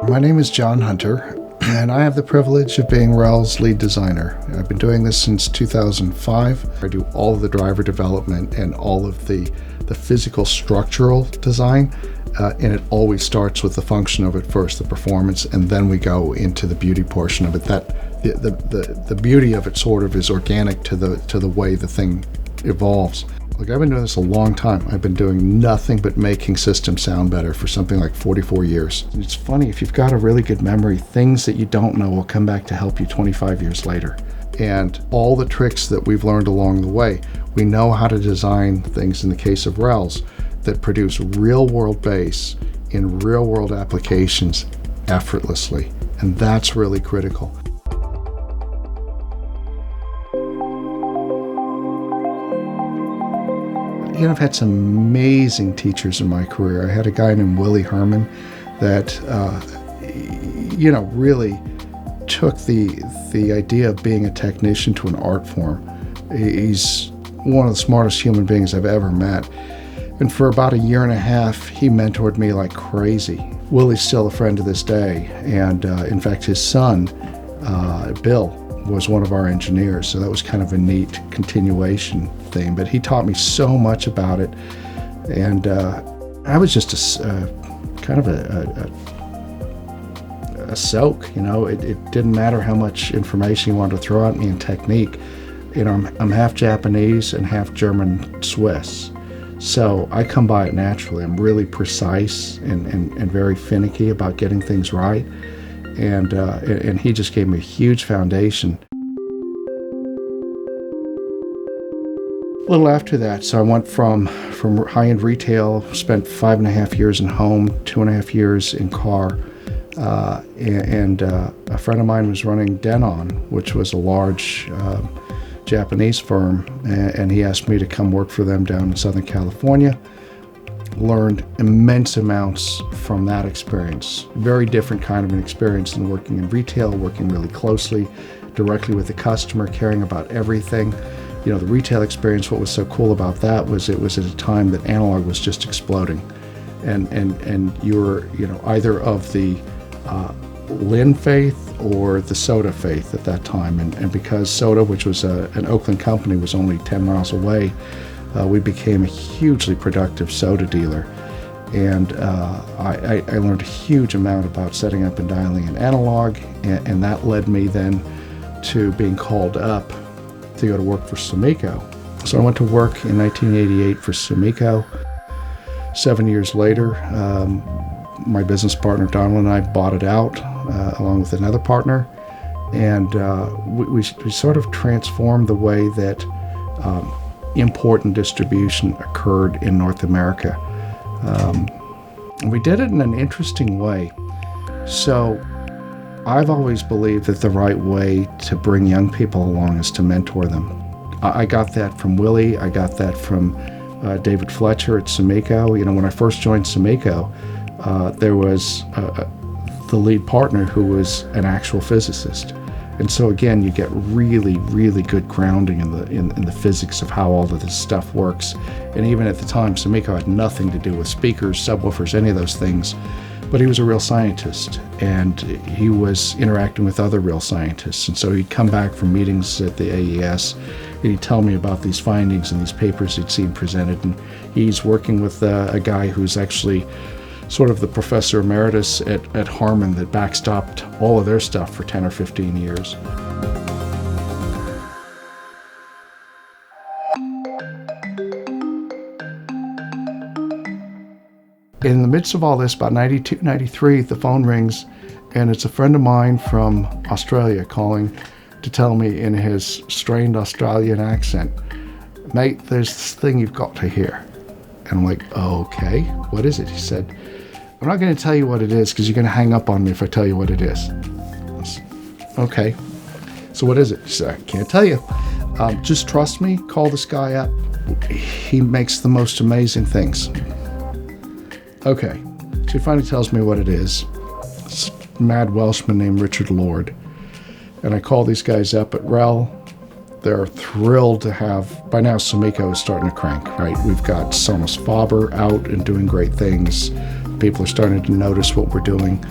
My name is John Hunter, and I have the privilege of being REL's lead designer. I've been doing this since 2005. I do all of the driver development and all of the physical structural design, and it always starts with the function of it first, the performance, and then we go into the beauty portion of it. The beauty of it sort of is organic to the way the thing evolves. Like, I've been doing this a long time. I've been doing nothing but making systems sound better for something like 44 years. And it's funny, if you've got a really good memory, things that you don't know will come back to help you 25 years later. And all the tricks that we've learned along the way, we know how to design things, in the case of RELs, that produce real-world bass in real-world applications effortlessly. And that's really critical. I've had some amazing teachers in my career. I had a guy named Willie Herman that, really took the idea of being a technician to an art form. He's one of the smartest human beings I've ever met. And for about a year and a half, he mentored me like crazy. Willie's still a friend to this day. And in fact, his son, Bill, was one of our engineers, so that was kind of a neat continuation thing. But he taught me so much about it, and I was just a soak. It didn't matter how much information you wanted to throw at me in technique. I'm half Japanese and half German Swiss, so I come by it naturally. I'm really precise and very finicky about getting things right. And he just gave me a huge foundation. A little after that, so I went from high-end retail, spent 5.5 years in home, 2.5 years in car, and a friend of mine was running Denon, which was a large Japanese firm, and he asked me to come work for them down in Southern California. Learned immense amounts from that experience. Very different kind of an experience than working in retail, working really closely, directly with the customer, caring about everything. The retail experience, what was so cool about that was it was at a time that analog was just exploding. And you were, either of the Lin faith or the Soda faith at that time. And because Soda, which was an Oakland company, was only 10 miles away, we became a hugely productive soda dealer, and I learned a huge amount about setting up and dialing in analog, and that led me then to being called up to go to work for Sumiko. So I went to work in 1988 for Sumiko. 7 years later, my business partner Donald and I bought it out along with another partner, and we sort of transformed the way that import and distribution occurred in North America. We did it in an interesting way. So I've always believed that the right way to bring young people along is to mentor them. I got that from Willie. I got that from David Fletcher at Sumiko. When I first joined Sumiko, there was the lead partner who was an actual physicist. And so again, you get really, really good grounding in the physics of how all of this stuff works. And even at the time, Sumiko had nothing to do with speakers, subwoofers, any of those things. But he was a real scientist, and he was interacting with other real scientists. And so he'd come back from meetings at the AES, and he'd tell me about these findings and these papers he'd seen presented. And he's working with a guy who's actually sort of the professor emeritus at Harman that backstopped all of their stuff for 10 or 15 years. In the midst of all this, about 92, 93, the phone rings, and it's a friend of mine from Australia calling to tell me in his strained Australian accent, "Mate, there's this thing you've got to hear." And I'm like, "Oh, okay, what is it?" He said, "I'm not going to tell you what it is because you're going to hang up on me if I tell you what it is." I said, "Okay, so what is it?" He said, "I can't tell you. Just trust me, call this guy up. He makes the most amazing things." Okay, so he finally tells me what it is. It's a mad Welshman named Richard Lord. And I call these guys up at REL. They're thrilled to have, by now Sumiko is starting to crank, right? We've got Sonos Faber out and doing great things. People are starting to notice what we're doing.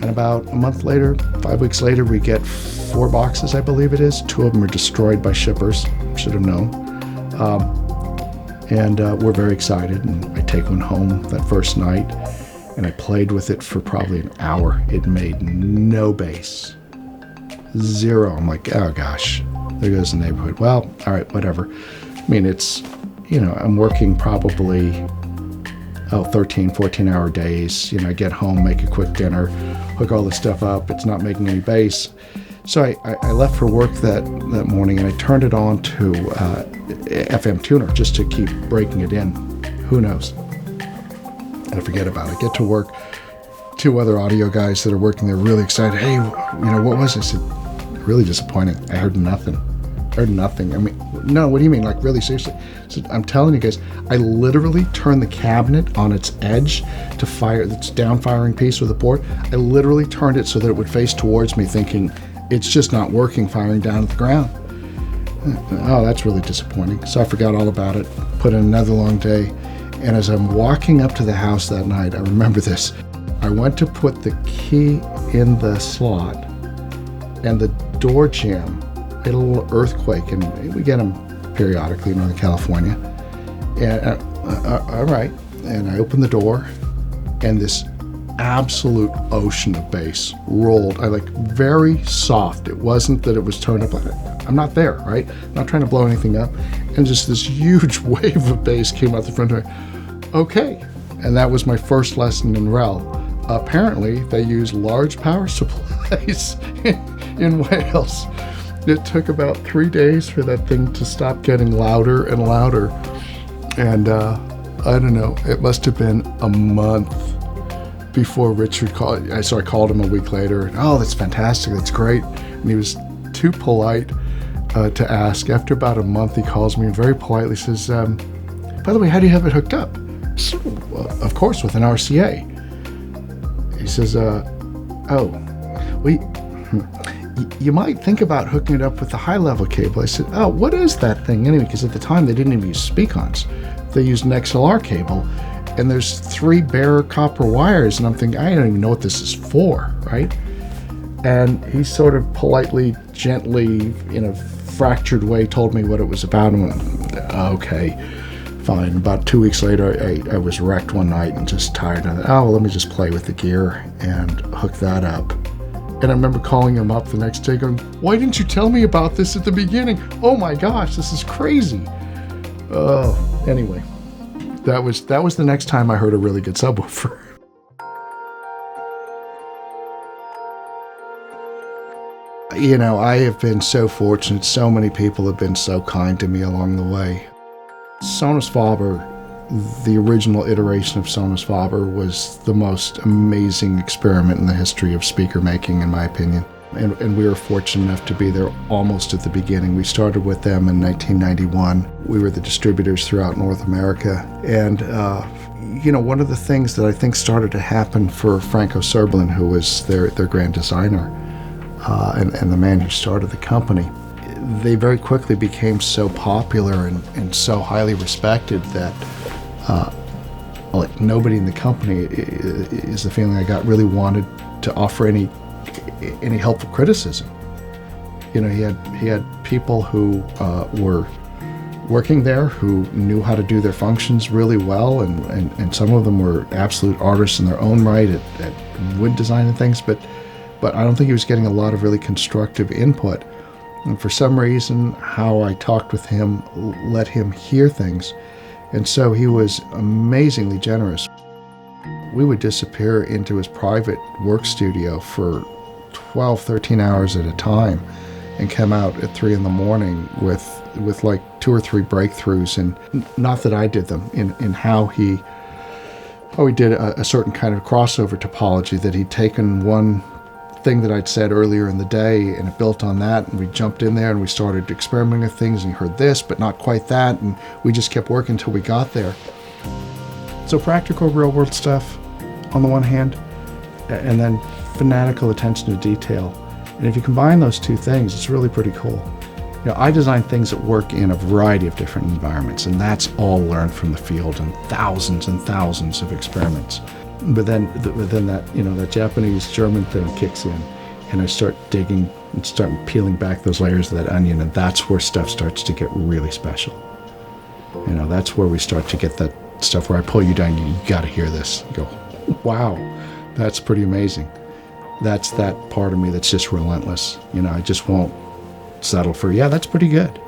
And about a month later, 5 weeks later, we get 4 boxes, I believe it is. 2 of them are destroyed by shippers. Should have known. And we're very excited. And I take one home that first night, and I played with it for probably an hour. It made no bass. 0. I'm like, oh gosh, there goes the neighborhood. Well, all right, whatever. I mean, it's, I'm working probably 13, 14-hour days. I get home, make a quick dinner, hook all this stuff up. It's not making any bass. So I left for work that morning, and I turned it on to FM tuner just to keep breaking it in. Who knows? And I forget about it. Get to work. 2 other audio guys that are working there really excited. Hey, what was this? I said, really disappointing. I heard nothing. I mean, no, what do you mean? Like, really, seriously? So I'm telling you guys, I literally turned the cabinet on its edge to fire its down firing piece with a port. I literally turned it so that it would face towards me, thinking it's just not working, firing down at the ground. Oh, that's really disappointing. So I forgot all about it, put in another long day. And as I'm walking up to the house that night, I remember this. I went to put the key in the slot, and the door jamb hit a little earthquake, and we get them periodically in Northern California. And all right, and I opened the door, and this absolute ocean of bass rolled. I very soft. It wasn't that it was turned up. I'm not there, right? I'm not trying to blow anything up. And just this huge wave of bass came out the front door. Okay, and that was my first lesson in REL. Apparently, they use large power supplies in Wales. It took about 3 days for that thing to stop getting louder and louder. And I don't know, it must have been a month before Richard called. So I called him a week later. Oh, that's fantastic. That's great. And he was too polite to ask. After about a month, he calls me and very politely says, by the way, how do you have it hooked up? So, of course, with an RCA. He says, you might think about hooking it up with the high-level cable. I said, oh, what is that thing anyway? Because at the time, they didn't even use speak-ons. They used an XLR cable, and there's 3 bare copper wires, and I'm thinking, I don't even know what this is for, right? And he sort of politely, gently, in a fractured way, told me what it was about, and went, okay, fine. About 2 weeks later, I was wrecked one night and just tired of it. Oh, well, let me just play with the gear and hook that up. And I remember calling him up the next day going, why didn't you tell me about this at the beginning? Oh my gosh, this is crazy. Anyway, that was the next time I heard a really good subwoofer. I have been so fortunate. So many people have been so kind to me along the way. Sonus Faber, the original iteration of Sonus Faber, was the most amazing experiment in the history of speaker making, in my opinion. And we were fortunate enough to be there almost at the beginning. We started with them in 1991. We were the distributors throughout North America. And, one of the things that I think started to happen for Franco Serblin, who was their grand designer and the man who started the company, they very quickly became so popular and so highly respected that nobody in the company, is the feeling I got, really wanted to offer any helpful criticism. He had people who were working there who knew how to do their functions really well, and some of them were absolute artists in their own right at wood design and things, but I don't think he was getting a lot of really constructive input. And for some reason, how I talked with him let him hear things. And so he was amazingly generous. We would disappear into his private work studio for 12, 13 hours at a time and come out at 3 a.m. with like 2 or 3 breakthroughs. And not that I did them, in how he did a certain kind of crossover topology, that he'd taken one thing that I'd said earlier in the day and it built on that, and we jumped in there and we started experimenting with things, and you heard this but not quite that, and we just kept working until we got there. So practical real world stuff on the one hand, and then fanatical attention to detail. And if you combine those two things, it's really pretty cool. I design things that work in a variety of different environments, and that's all learned from the field and thousands of experiments. But then that, that Japanese German thing kicks in, and I start digging and start peeling back those layers of that onion, and that's where stuff starts to get really special. That's where we start to get that stuff where I pull you down. You got to hear this. You go, wow, that's pretty amazing. That's that part of me that's just relentless. I just won't settle for, yeah, that's pretty good.